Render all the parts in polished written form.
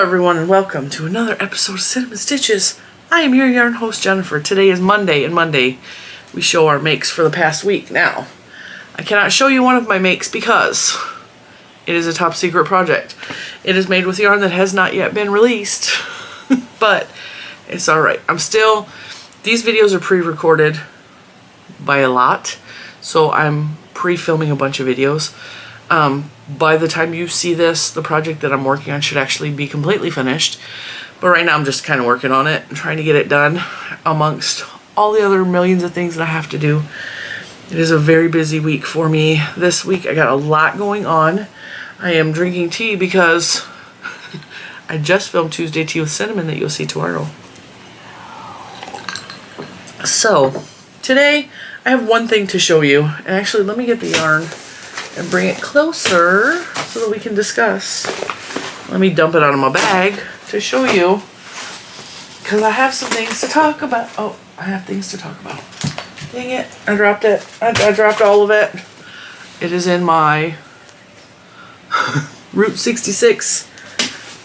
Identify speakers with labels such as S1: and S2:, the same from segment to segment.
S1: Hello everyone and welcome to another episode of Cinnamon Stitches. I am your yarn host Jennifer. Today is Monday, and Monday we show our makes for the past week. Now, I cannot show you one of my makes because it is a top secret project. It is made with yarn that has not yet been released, but it's alright. These videos are pre-recorded by a lot, so I'm pre-filming a bunch of videos. By the time you see this, the project that I'm working on should actually be completely finished. But right now I'm just kind of working on it and trying to get it done amongst all the other millions of things that I have to do. It is a very busy week for me. This week I got a lot going on. I am drinking tea because I just filmed Tuesday Tea with Cinnamon that you'll see tomorrow. So, today I have one thing to show you. And actually, let me get the yarn and bring it closer so that we can discuss. Let me dump it out of my bag to show you, because I have some things to talk about. Oh, I have things to talk about. Dang it, I dropped it. I dropped all of it. It is in my Route 66.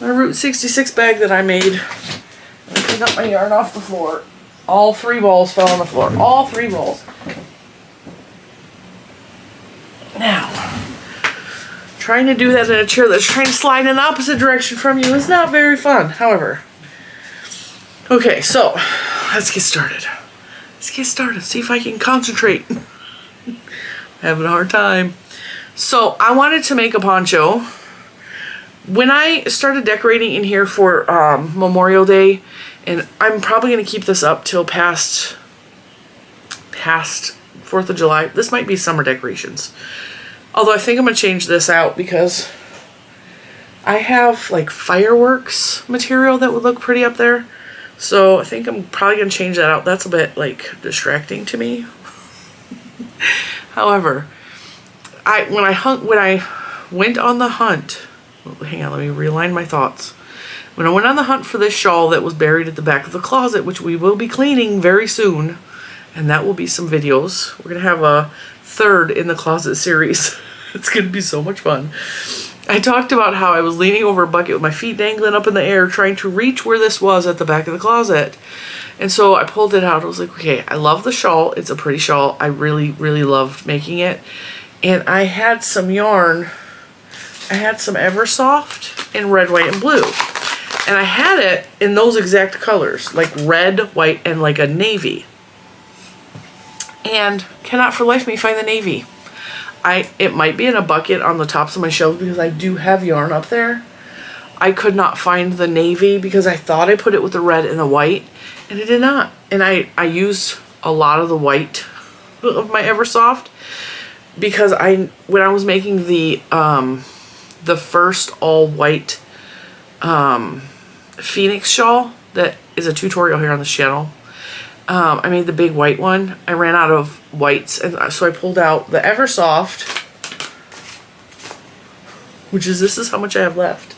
S1: My Route 66 bag that I made. I picked up my yarn off the floor. All 3 balls fell on the floor. All 3 balls. Now, trying to do that in a chair that's trying to slide in the opposite direction from you is not very fun, however. Okay, so, let's get started. See if I can concentrate. Having a hard time. So, I wanted to make a poncho. When I started decorating in here for Memorial Day, and I'm probably going to keep this up till past 4th of July. This might be summer decorations. Although I think I'm going to change this out because I have like fireworks material that would look pretty up there. So I think I'm probably going to change that out. That's a bit like distracting to me. However, when I went on the hunt, hang on, let me realign my thoughts. When I went on the hunt for this shawl that was buried at the back of the closet, which we will be cleaning very soon, and that will be some videos. We're going to have a 3rd in the closet series. It's going to be so much fun. I talked about how I was leaning over a bucket with my feet dangling up in the air trying to reach where this was at the back of the closet. And so I pulled it out. I was like, okay, I love the shawl. It's a pretty shawl. I really, really loved making it. And I had some yarn. I had some Eversoft in red, white, and blue. And I had it in those exact colors, like red, white, and like a navy. And cannot for life me find the navy. It might be in a bucket on the tops of my shelves because I do have yarn up there. I could not find the navy because I thought I put it with the red and the white, and it did not. And I used a lot of the white of my Eversoft because when I was making the first all white Phoenix shawl that is a tutorial here on this channel. I made the big white one. I ran out of whites, and so I pulled out the Eversoft, this is how much I have left.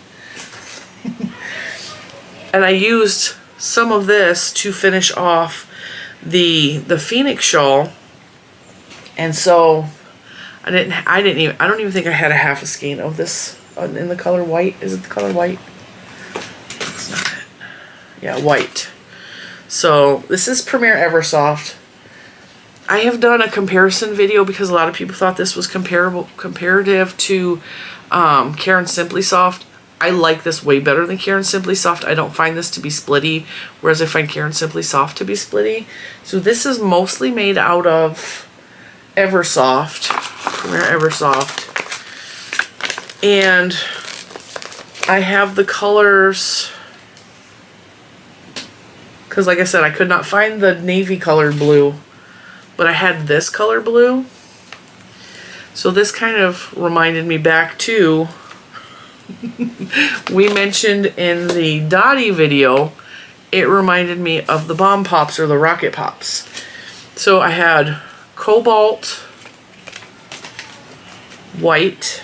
S1: And I used some of this to finish off the Phoenix shawl. And so I don't even think I had a half a skein of this in the color white. Is it the color white? That's not it. Yeah, white. So this is Premier Eversoft. I have done a comparison video because a lot of people thought this was comparative to Karen Simply Soft. I like this way better than Karen Simply Soft. I don't find this to be splitty, whereas I find Karen Simply Soft to be splitty. So this is mostly made out of Eversoft, Premier Eversoft. And I have the colors, because like I said, I could not find the navy colored blue, but I had this color blue. So this kind of reminded me back to, we mentioned in the Dottie video, it reminded me of the Bomb Pops or the Rocket Pops. So I had cobalt, white,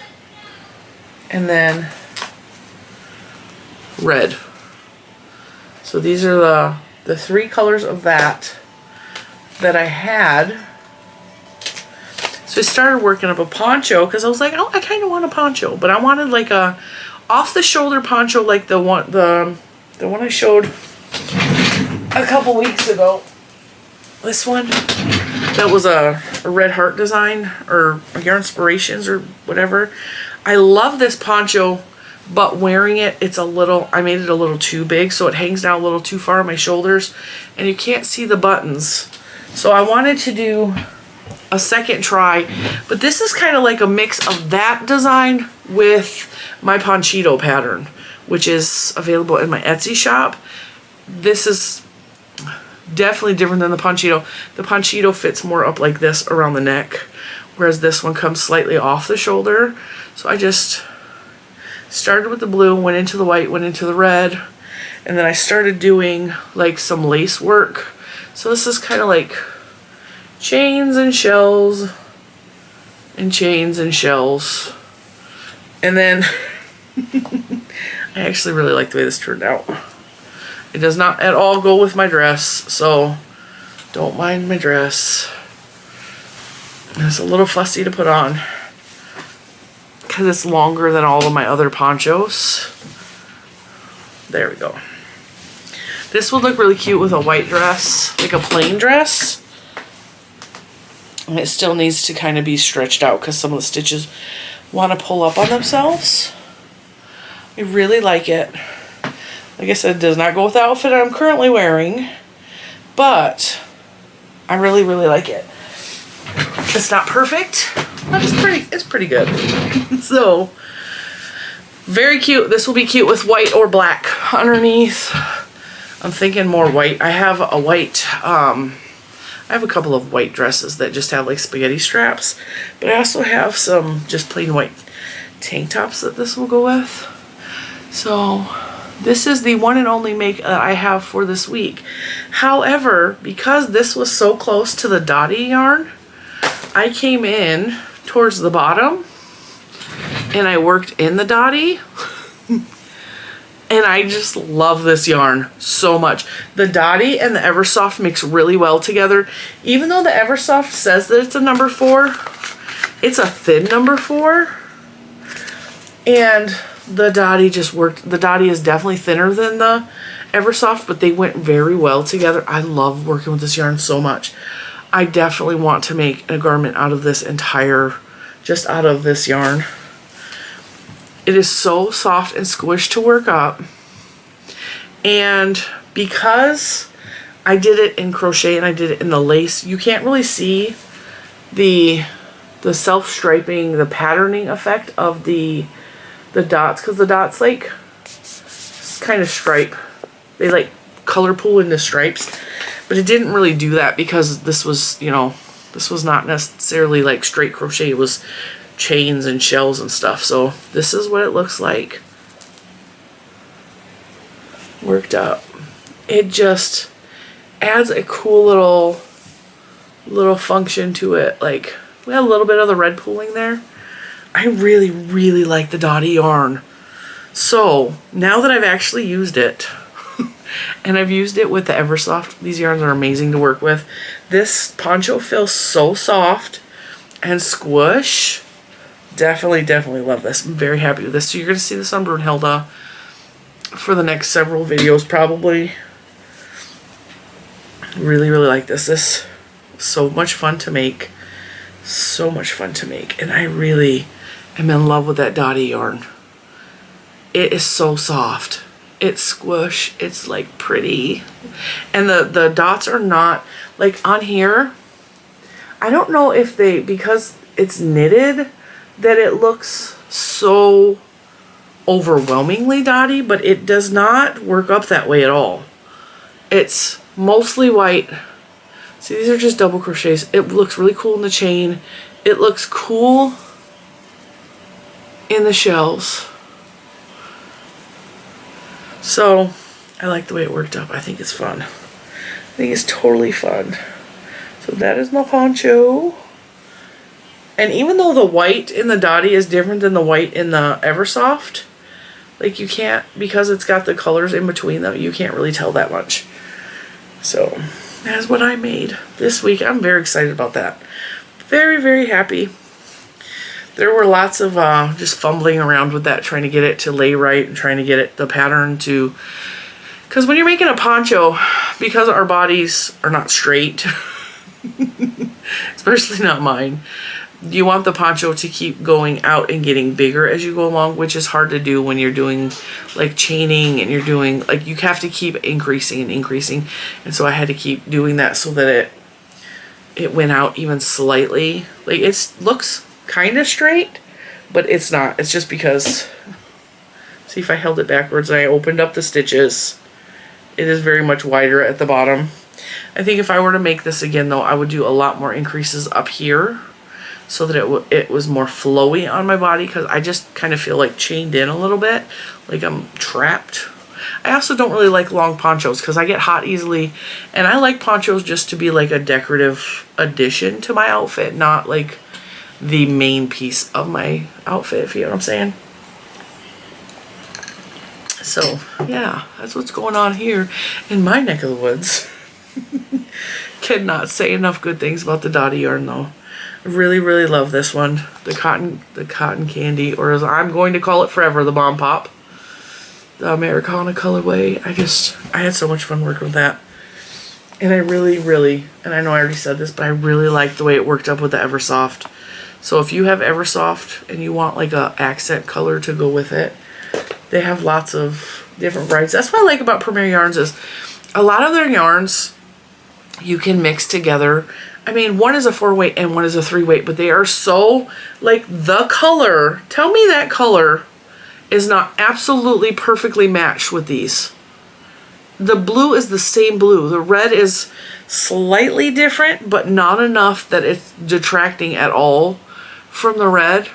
S1: and then red. So these are the 3 colors of that I had. So I started working up a poncho because I was like, oh, I kind of want a poncho, but I wanted like a off the shoulder poncho like the one I showed a couple weeks ago. This one that was a red heart design or Yarn Inspirations or whatever. I love this poncho, but wearing it, I made it a little too big, so it hangs down a little too far on my shoulders and you can't see the buttons. So I wanted to do a second try, but this is kind of like a mix of that design with my ponchito pattern, which is available in my Etsy shop. This is definitely different than the ponchito. The ponchito fits more up like this around the neck, whereas this one comes slightly off the shoulder. So I just started with the blue, went into the white, went into the red, and then I started doing like some lace work. So this is kind of like chains and shells and chains and shells. And then I actually really like the way this turned out. It does not at all go with my dress, so don't mind my dress. It's a little fussy to put on because it's longer than all of my other ponchos. There we go. This would look really cute with a white dress, like a plain dress. And it still needs to kind of be stretched out because some of the stitches want to pull up on themselves. I really like it. Like I said, it does not go with the outfit I'm currently wearing, but I really, really like it. It's not perfect, but it's pretty good. So, very cute. This will be cute with white or black underneath. I'm thinking more white. I have a white, I have a couple of white dresses that just have like spaghetti straps, but I also have some just plain white tank tops that this will go with. So this is the one and only make that I have for this week. However, because this was so close to the Dottie yarn, I came in towards the bottom and I worked in the Dottie. And I just love this yarn so much. The Dottie and the Eversoft mix really well together. Even though the Eversoft says that it's a number 4, it's a thin number 4. And the Dottie just worked. The Dottie is definitely thinner than the Eversoft, but they went very well together. I love working with this yarn so much. I definitely want to make a garment out of this entire, just out of this yarn. It is so soft and squished to work up. And because I did it in crochet and I did it in the lace, you can't really see the self-striping, the patterning effect of the dots, because the dots like kind of stripe. They like color pool into stripes. But it didn't really do that because this was, you know, this was not necessarily like straight crochet. It was chains and shells and stuff. So this is what it looks like worked up. It just adds a cool little function to it. Like we have a little bit of the red pooling there. I really, really like the Dottie yarn. So now that I've actually used it and I've used it with the Eversoft, these yarns are amazing to work with. This poncho feels so soft and squish. Definitely love this. I'm very happy with this. So you're going to see this on Brunhilde for the next several videos probably. Really like this. This is so much fun to make. So much fun to make. And I really am in love with that Dottie yarn. It is so soft. It's squish. It's like pretty. And the dots are not, like on here, I don't know if they, because it's knitted, that it looks so overwhelmingly Dottie, but it does not work up that way at all. It's mostly white. See, these are just double crochets. It looks really cool in the chain. It looks cool in the shells. So I like the way it worked up. I think it's fun. I think it's totally fun. So that is my poncho. And even though the white in the Dottie is different than the white in the Eversoft, like you can't, because it's got the colors in between them, you can't really tell that much. So that's what I made this week. I'm very excited about that. Very happy. there were lots of just fumbling around with that, trying to get it to lay right and trying to get it, the pattern to, because when you're making a poncho, because our bodies are not straight, especially not mine, you want the poncho to keep going out and getting bigger as you go along, which is hard to do when you're doing like chaining and you're doing, like, you have to keep increasing and increasing. And so I had to keep doing that so that it went out even slightly. Like, it looks kind of straight, but it's not. It's just because, see, if I held it backwards and I opened up the stitches, it is very much wider at the bottom. I think if I were to make this again though, I would do a lot more increases up here so that it was more flowy on my body, because I just kind of feel like chained in a little bit, like I'm trapped. I also don't really like long ponchos because I get hot easily, and I like ponchos just to be like a decorative addition to my outfit, not like the main piece of my outfit, if you know what I'm saying. So yeah, that's what's going on here in my neck of the woods. Cannot say enough good things about the Dottie yarn though. I really, really love this one. The cotton candy, or as I'm going to call it forever, the Bomb Pop. The Americana colorway. I had so much fun working with that. And I really, really, and I know I already said this, but I really like the way it worked up with the Eversoft. So if you have Eversoft and you want like a accent color to go with it, they have lots of different varieties. That's what I like about Premier Yarns is a lot of their yarns you can mix together. I mean, one is a 4-weight and one is a 3-weight, but they are so, like, the color, tell me that color is not absolutely perfectly matched with these. The blue is the same blue. The red is slightly different, but not enough that it's detracting at all from the red.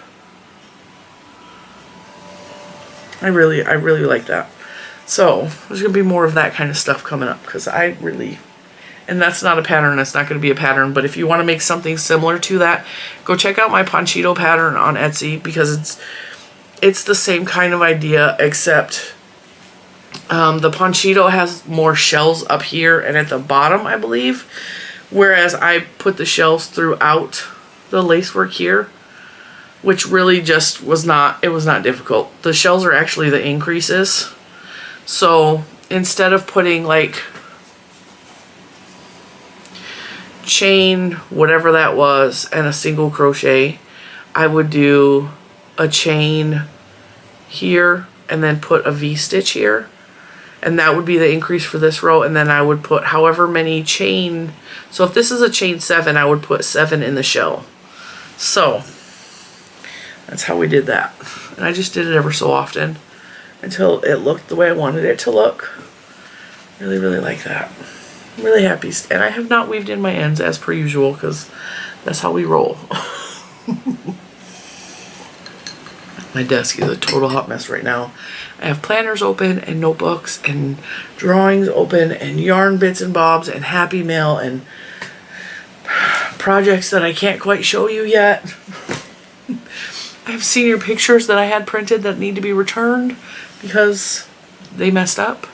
S1: I really like that. So there's going to be more of that kind of stuff coming up, because I really, and that's not a pattern, that's not going to be a pattern, but if you want to make something similar to that, go check out my Ponchito pattern on Etsy, because it's the same kind of idea, except the Ponchito has more shells up here and at the bottom, I believe, whereas I put the shells throughout the lacework here, which really just was not difficult. The shells are actually the increases. So instead of putting like chain, whatever that was, and a single crochet, I would do a chain here and then put a V-stitch here. And that would be the increase for this row. And then I would put however many chain. So if this is a chain 7, I would put 7 in the shell. So that's how we did that. And I just did it ever so often until it looked the way I wanted it to look. Really, really like that. I'm really happy. And I have not weaved in my ends as per usual, because that's how we roll. My desk is a total hot mess right now. I have planners open and notebooks and drawings open and yarn bits and bobs and happy mail and projects that I can't quite show you yet. I have senior pictures that I had printed that need to be returned because they messed up.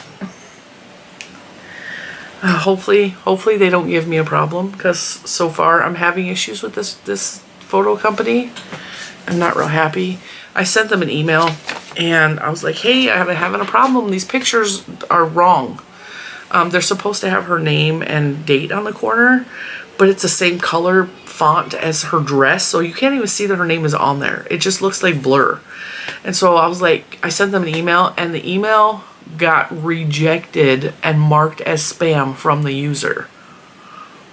S1: Hopefully they don't give me a problem, because so far I'm having issues with this photo company. I'm not real happy. I sent them an email and I was like, hey, I'm having a problem. These pictures are wrong. They're supposed to have her name and date on the corner, but it's the same color font as her dress, so you can't even see that her name is on there. It just looks like blur. And so I was like, I sent them an email, and the email got rejected and marked as spam from the user,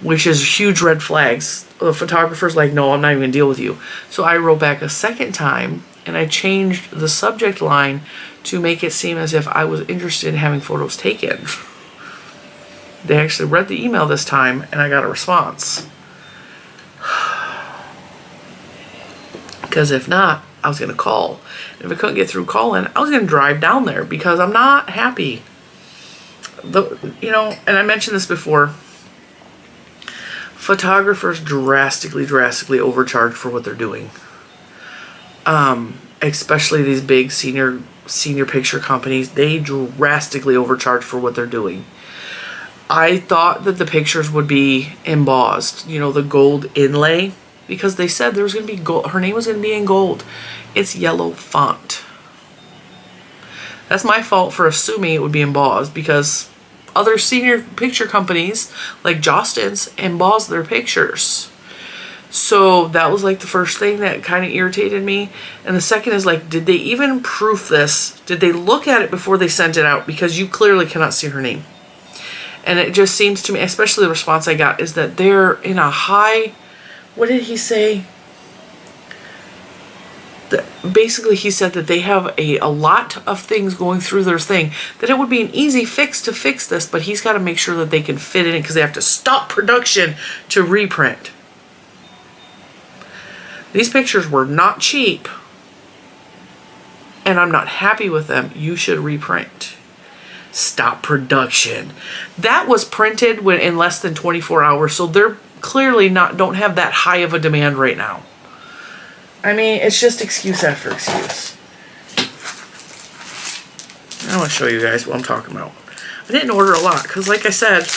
S1: which is huge red flags. The photographer's like, no, I'm not even gonna deal with you. So I wrote back a second time and I changed the subject line to make it seem as if I was interested in having photos taken. They actually read the email this time and I got a response. Because if not, I was gonna call. And if I couldn't get through calling, I was gonna drive down there, because I'm not happy. You know, and I mentioned this before, photographers drastically overcharge for what they're doing. Especially these big senior picture companies, they drastically overcharge for what they're doing. I thought that the pictures would be embossed, you know, the gold inlay, because they said there was going to be gold. Her name was going to be in gold. It's yellow font. That's my fault for assuming it would be embossed, because other senior picture companies like Jostens emboss their pictures. So that was like the first thing that kind of irritated me. And the second is like, did they even proof this? Did they look at it before they sent it out? Because you clearly cannot see her name. And it just seems to me, especially the response I got, is that they're in a high, what did he say? Basically, he said that they have a lot of things going through their thing, that it would be an easy fix to fix this, but he's got to make sure that they can fit it in because they have to stop production to reprint. These pictures were not cheap, and I'm not happy with them. You should reprint. Stop production. That was printed in less than 24 hours, so they're clearly don't have that high of a demand right now. I mean, it's just excuse after excuse. I want to show you guys what I'm talking about. I didn't order a lot because, like I said,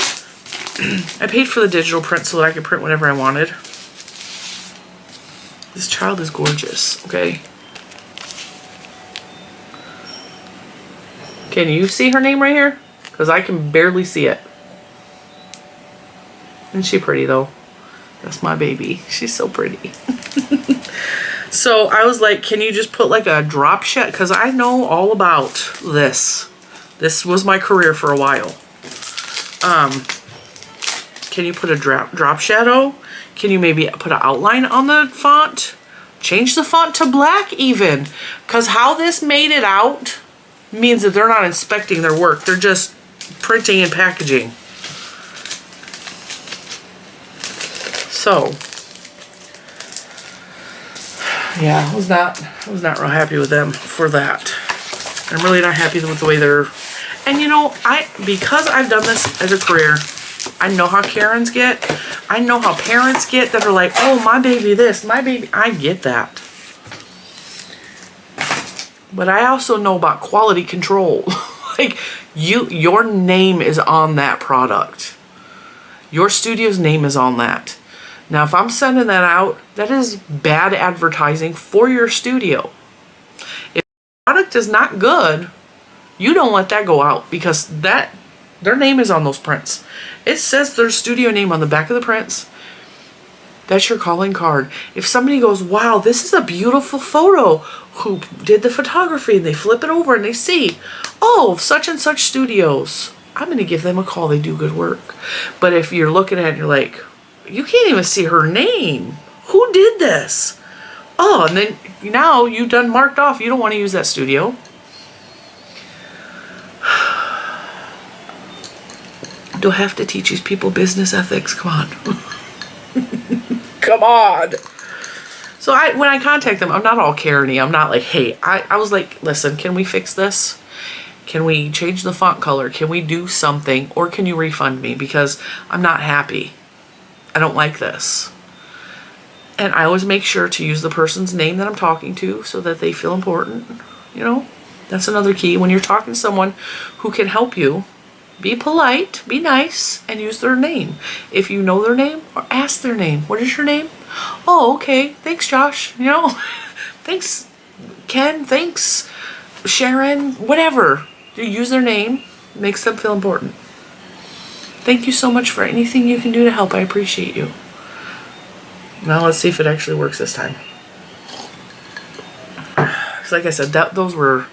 S1: I paid for the digital print so that I could print whatever I wanted. This child is gorgeous, okay? Can you see her name right here? Because I can barely see it. Isn't she pretty, though? That's my baby. She's so pretty. So I was like, can you just put like a drop shadow? Because I know all about this. This was my career for a while. Can you put a drop shadow? Can you maybe put an outline on the font? Change the font to black even. Because how this made it out means that they're not inspecting their work. They're just printing and packaging. So, yeah, I was not real happy with them for that. I'm really not happy with the way they're, and you know, because I've done this as a career, I know how Karens get. I know how parents get that are like, oh, my baby this, my baby, I get that. But I also know about quality control. Like, your name is on that product. Your studio's name is on that. Now, if I'm sending that out, that is bad advertising for your studio. If the product is not good, you don't let that go out, because their name is on those prints. It says their studio name on the back of the prints. That's your calling card. If somebody goes, wow, this is a beautiful photo, who did the photography, and they flip it over and they see, oh, such and such studios, I'm going to give them a call. They do good work. But if you're looking at it and you're like, you can't even see her name. Who did this? Oh, and then now you've done marked off. You don't want to use that studio. Don't have to teach these people business ethics. Come on. Come on. So when I contact them, I'm not all Karen-y. I'm not like, hey, I was like, listen, can we fix this? Can we change the font color? Can we do something? Or can you refund me? Because I'm not happy. I don't like this. And I always make sure to use the person's name that I'm talking to so that they feel important. You know, that's another key. When you're talking to someone who can help you, be polite, be nice, and use their name. If you know their name, or ask their name. What is your name? Oh, okay. Thanks, Josh. You know, thanks, Ken. Thanks, Sharon. Whatever. You use their name. Makes them feel important. Thank you so much for anything you can do to help. I appreciate you. Now let's see if it actually works this time. So like I said, those were,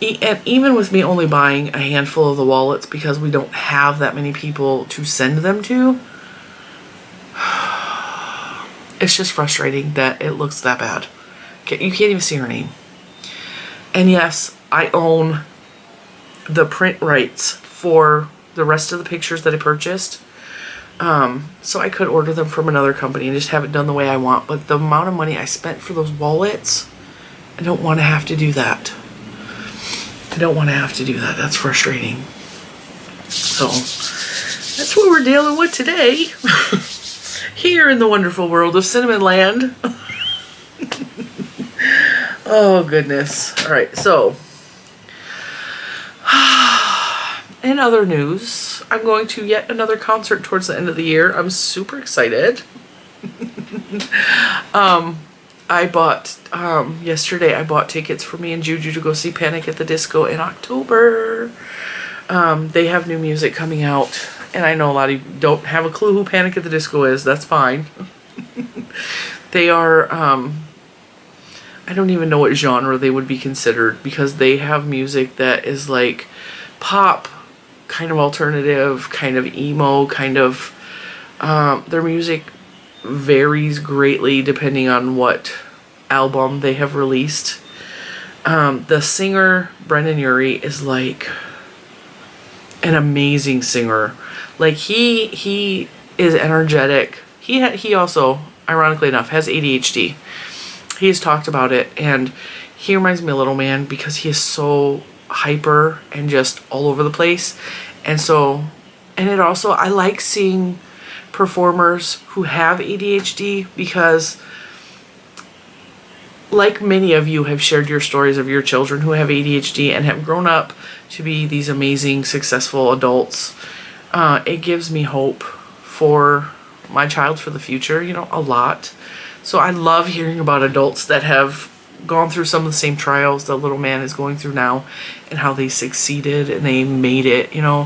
S1: and even with me only buying a handful of the wallets because we don't have that many people to send them to, it's just frustrating that it looks that bad. You can't even see her name. And yes, I own the print rights for the rest of the pictures that I purchased. So I could order them from another company and just have it done the way I want. But the amount of money I spent for those wallets, I don't want to have to do that. I don't want to have to do that. That's frustrating. So that's what we're dealing with today. Here in the wonderful world of Cinnamon Land. Oh, goodness. All right, so in other news, I'm going to yet another concert towards the end of the year. I'm super excited. I bought, yesterday I bought tickets for me and Juju to go see Panic at the Disco in October. They have new music coming out, and I know a lot of you don't have a clue who Panic at the Disco is. That's fine. They are, I don't even know what genre they would be considered, because they have music that is like pop, kind of alternative, kind of emo, kind of, their music varies greatly depending on what album they have released. The singer, Brendan Urie, is like an amazing singer. Like he is energetic. He also, ironically enough, has ADHD. He's talked about it, and he reminds me of Little Man because he is so hyper and just all over the place. And so, and it also, I like seeing performers who have ADHD, because like many of you have shared your stories of your children who have ADHD and have grown up to be these amazing, successful adults. It gives me hope for my child, for the future, you know, a lot. So I love hearing about adults that have gone through some of the same trials the little man is going through now, and how they succeeded and they made it, you know,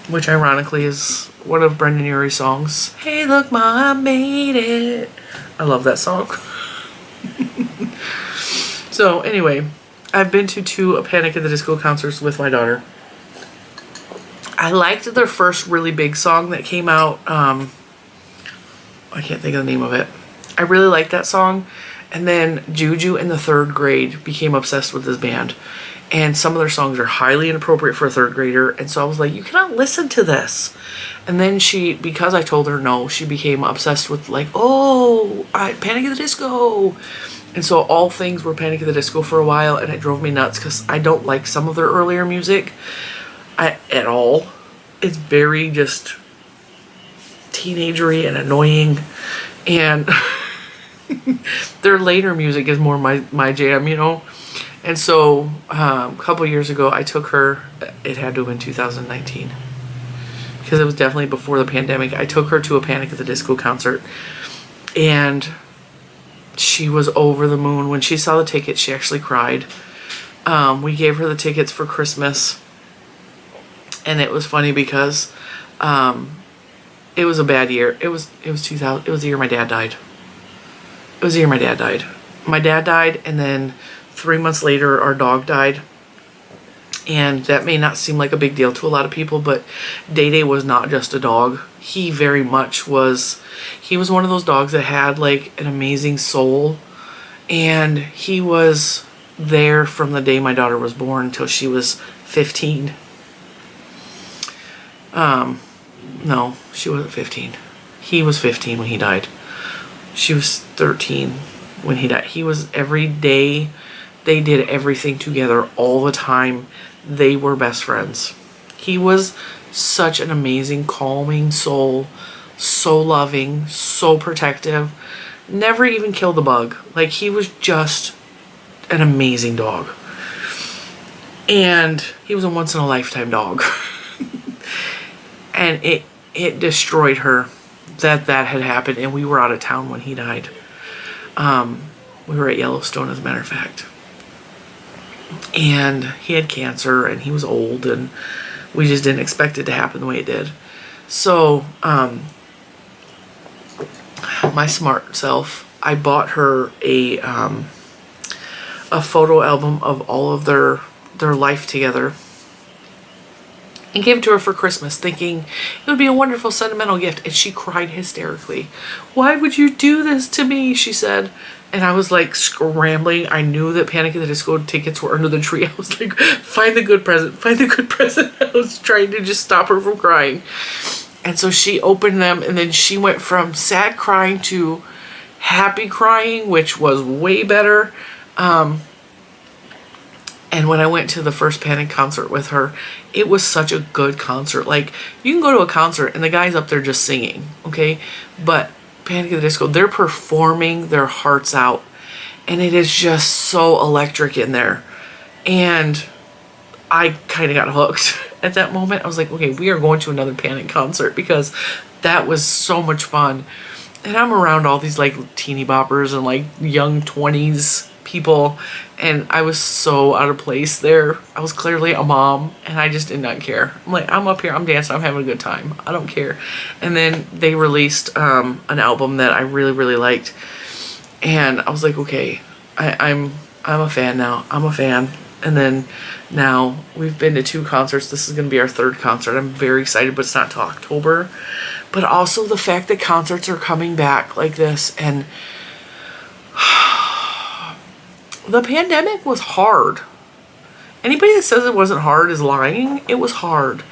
S1: which ironically is one of Brendan Urie's songs. Hey, look, Ma, I made it. I love that song. So anyway, I've been to 2 Panic at the Disco concerts with my daughter. I liked their first really big song that came out. I can't think of the name of it. I really liked that song. And then Juju in the 3rd grade became obsessed with this band. And some of their songs are highly inappropriate for a 3rd grader. And so I was like, you cannot listen to this. And then she, because I told her no, she became obsessed with like, oh, Panic at the Disco. And so all things were Panic at the Disco for a while. And it drove me nuts because I don't like some of their earlier music at all. It's very just teenagery and annoying. And their later music is more my jam, you know. And so a couple years ago I took her, it had to have been 2019 because it was definitely before the pandemic. I took her to a Panic at the Disco concert, and she was over the moon. When she saw the tickets, she actually cried. We gave her the tickets for Christmas, and it was funny because it was a bad year. It was 2000. It was the year my dad died. It was the year my dad died. My dad died, and then 3 months later, our dog died. And that may not seem like a big deal to a lot of people, but Day Day was not just a dog. He very much was. He was one of those dogs that had like an amazing soul, and he was there from the day my daughter was born until she was 15. No, she wasn't 15. He was 15 when he died. She was 13 when he died. He was every day. They did everything together all the time. They were best friends. He was such an amazing, calming soul. So loving, so protective. Never even killed a bug. Like, he was just an amazing dog. And he was a once-in-a-lifetime dog. And it destroyed her that had happened, and we were out of town when he died. We were at Yellowstone, as a matter of fact. And he had cancer, and he was old, and we just didn't expect it to happen the way it did. So, my smart self, I bought her a photo album of all of their life together, and gave it to her for Christmas, thinking it would be a wonderful sentimental gift. And she cried hysterically. "Why would you do this to me?" she said. And I was like scrambling. I knew that Panic at the Disco tickets were under the tree. I was like, find the good present, find the good present. I was trying to just stop her from crying. And so she opened them, and then she went from sad crying to happy crying, which was way better. And when I went to the first Panic concert with her, it was such a good concert. Like, you can go to a concert and the guy's up there just singing, okay? But Panic at the Disco, they're performing their hearts out. And it is just so electric in there. And I kind of got hooked at that moment. I was like, okay, we are going to another Panic concert, because that was so much fun. And I'm around all these like teeny boppers and like young 20s people, and I was so out of place there. I was clearly a mom, and I just did not care. I'm like, I'm up here, I'm dancing, I'm having a good time. I don't care. And then they released an album that I really, really liked, and I was like, okay, I'm a fan now. I'm a fan. And then now we've been to 2 concerts. This is going to be our 3rd concert. I'm very excited, but it's not till October. But also the fact that concerts are coming back like this, and the pandemic was hard. Anybody that says it wasn't hard is lying. It was hard.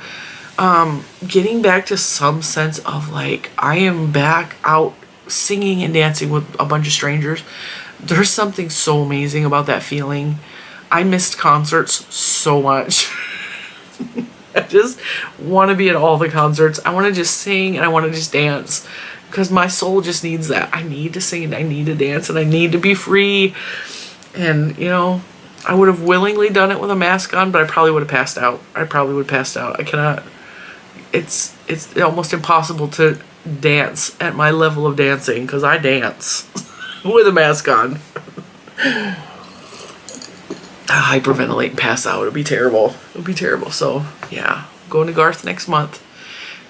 S1: Getting back to some sense of like, I am back out singing and dancing with a bunch of strangers. There's something so amazing about that feeling. I missed concerts so much. I just want to be at all the concerts. I want to just sing and I want to just dance, because my soul just needs that. I need to sing and I need to dance and I need to be free. And, you know, I would have willingly done it with a mask on, but I probably would have passed out. I cannot. It's almost impossible to dance at my level of dancing, because I dance with a mask on. Hyperventilate and pass out. It would be terrible. It would be terrible. So, yeah. Going to Garth next month.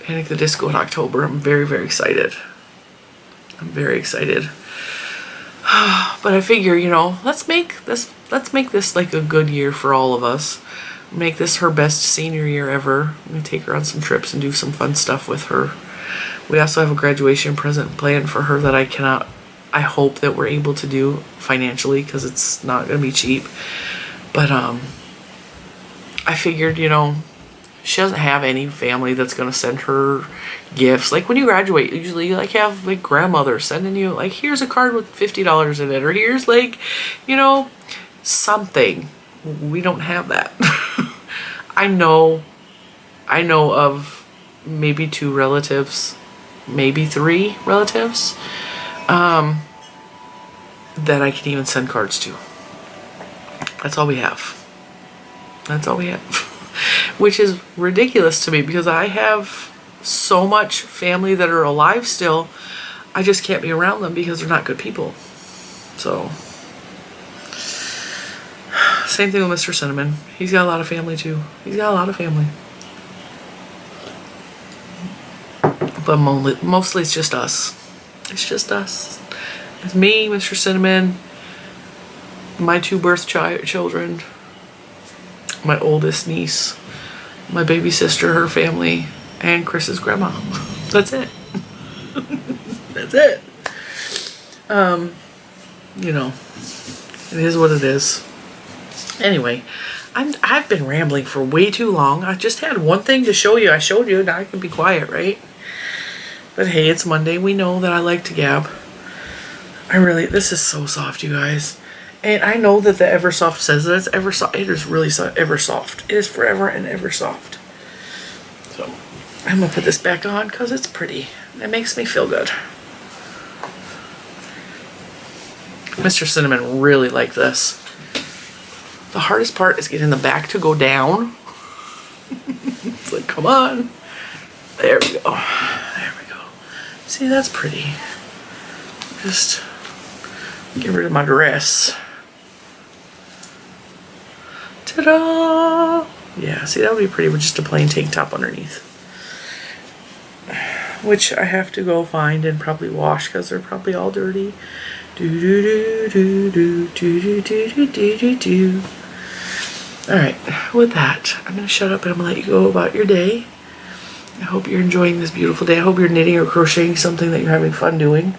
S1: Panic the Disco in October. I'm very, very excited. I'm very excited. But I figure, you know, let's make this like a good year for all of us. Make this her best senior year ever. I'm going to take her on some trips and do some fun stuff with her. We also have a graduation present planned for her that I hope that we're able to do financially, because it's not going to be cheap. But I figured, you know, she doesn't have any family that's going to send her gifts. Like when you graduate, usually you like have like grandmother sending you like, here's a card with $50 in it, or here's like, you know, something. We don't have that. I know of maybe 2 relatives, maybe 3 relatives, that I can even send cards to. That's all we have. That's all we have. Which is ridiculous to me, because I have so much family that are alive still. I just can't be around them because they're not good people. So, same thing with Mr. Cinnamon. He's got a lot of family too. He's got a lot of family. But mostly it's just us. It's just us. It's me, Mr. Cinnamon, my 2 birth children, my oldest niece, my baby sister, her family, and Chris's grandma. That's it. That's it. You know, it is what it is. Anyway, I've been rambling for way too long. I just had one thing to show you. I showed you, now I can be quiet, right? But hey, it's Monday. We know that I like to gab. This is so soft, you guys. And I know that the Eversoft says that it's Eversoft. It is really Eversoft. It is forever and ever soft. So, I'm going to put this back on because it's pretty. It makes me feel good. Mr. Cinnamon really liked this. The hardest part is getting the back to go down. It's like, come on. There we go. There we go. See, that's pretty. Just get rid of my dress. Ta-da! Yeah, see, that would be pretty with just a plain tank top underneath. Which I have to go find and probably wash because they're probably all dirty. Do-do-do-do-do-do-do-do-do-do. Alright, with that, I'm going to shut up and I'm going to let you go about your day. I hope you're enjoying this beautiful day. I hope you're knitting or crocheting something that you're having fun doing.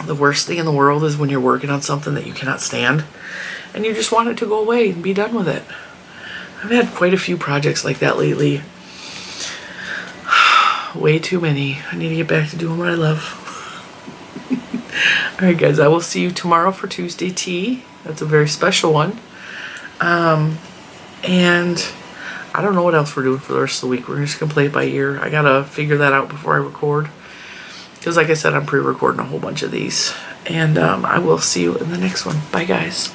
S1: The worst thing in the world is when you're working on something that you cannot stand and you just want it to go away and be done with it. I've had quite a few projects like that lately. Way too many. I need to get back to doing what I love. Alright guys, I will see you tomorrow for Tuesday tea. That's a very special one. And I don't know what else we're doing for the rest of the week. We're just going to play it by ear. I got to figure that out before I record. Because like I said, I'm pre-recording a whole bunch of these. And I will see you in the next one. Bye guys.